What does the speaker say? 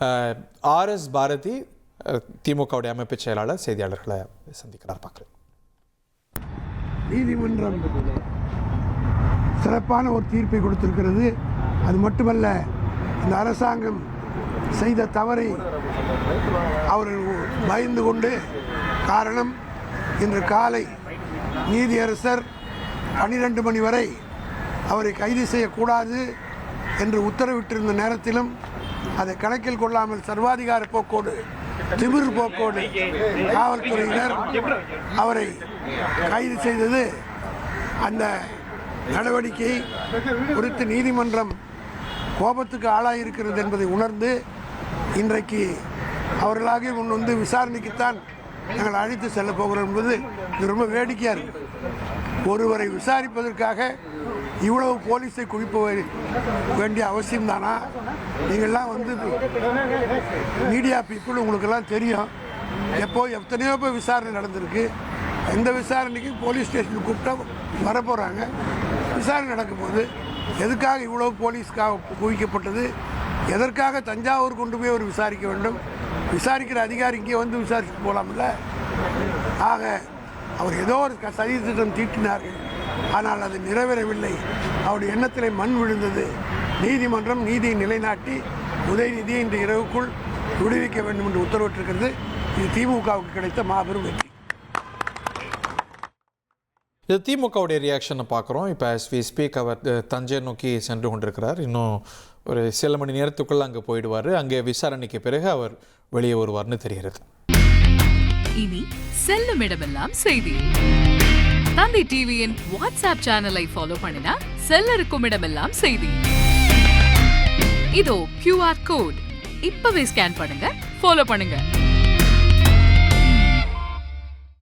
RS Bharathi திமுகவுடைய அமைப்பு செயலாளர் செய்தியாளர்களை சந்திக்கிறார். பார்க்குறேன். நீதிமன்றம் சிறப்பான ஒரு தீர்ப்பை கொடுத்திருக்கிறது. அது மட்டுமல்ல, இந்த அரசாங்கம் செய்த தவறை அவர்கள் பயந்து கொண்டு, காரணம் இன்று காலை நீதியரசர் 12 மணி வரை அவரை கைது செய்யக்கூடாது என்று உத்தரவிட்டிருந்த நேரத்திலும் அதை கணக்கில் கொள்ளாமல் சர்வாதிகார போக்கோடு, திமிர் போக்கோடு காவல்துறையினர் அவரை கைது செய்தது. அந்த நடவடிக்கை குறித்து நீதிமன்றம் கோபத்துக்கு ஆளாயிருக்கிறது என்பதை உணர்ந்து இன்றைக்கு அவர்களாக முன் விசாரணைக்குத்தான் நாங்கள் அழைத்து செல்ல போகிறோம் என்பது இது ரொம்ப வேடிக்கையாக இருக்குது. ஒருவரை விசாரிப்பதற்காக இவ்வளவு போலீஸை குவிப்ப வேண்டிய அவசியம்தானா? நீங்கள்லாம் மீடியா பீப்புள், உங்களுக்கெல்லாம் தெரியும் எத்தனையோ பேர் விசாரணை நடந்திருக்கு. எந்த விசாரணைக்கும் போலீஸ் ஸ்டேஷனுக்கு கூப்பிட்டா வரப்போகிறாங்க. விசாரணை நடக்கும்போது எதுக்காக இவ்வளோ போலீஸ்க்காக குவிக்கப்பட்டது? எதற்காக தஞ்சாவூர் கொண்டு போய் அவர் விசாரிக்க வேண்டும்? விசாரிக்கிற அதிகாரி இங்கே விசாரிச்சுட்டு போகலாம்ல. ஆக அவர் ஏதோ ஒரு சதி திட்டம் தீட்டினார்கள், ஆனால் அது நிறைவேறவில்லை. அவருடைய எண்ணத்திலே மண் விழுந்தது. நீதிமன்றம் நீதியை நிலைநாட்டி உதயநிதியை இந்த இரவுக்குள் விடுவிக்க வேண்டும் என்று உத்தரவிட்டிருக்கிறது. இது திமுகவுக்கு கிடைத்த மாபெரும் வெற்றி. இது திமுகவுடைய ரியாக்ஷனை பார்க்குறோம். இப்போ as we speak அவர் தஞ்சை நோக்கி சென்று கொண்டிருக்கிறார். இன்னும் ஒரு சில மணி நேரத்துக்குள்ளே அங்கே போயிடுவார். அங்கே விசாரணைக்கு பிறகு அவர் வெளியே வருவார்னு தெரிகிறது. இனி செல்லும் இடமெல்லாம் செய்தி. தந்தை டிவியின் வாட்ஸ்அப் சேனலை ஃபாலோ பண்ணினா செல்ல இருக்கும் இடமெல்லாம் செய்தி. இதோ QR கோட் இப்பவே ஸ்கேன் பண்ணுங்க, ஃபாலோ பண்ணுங்க.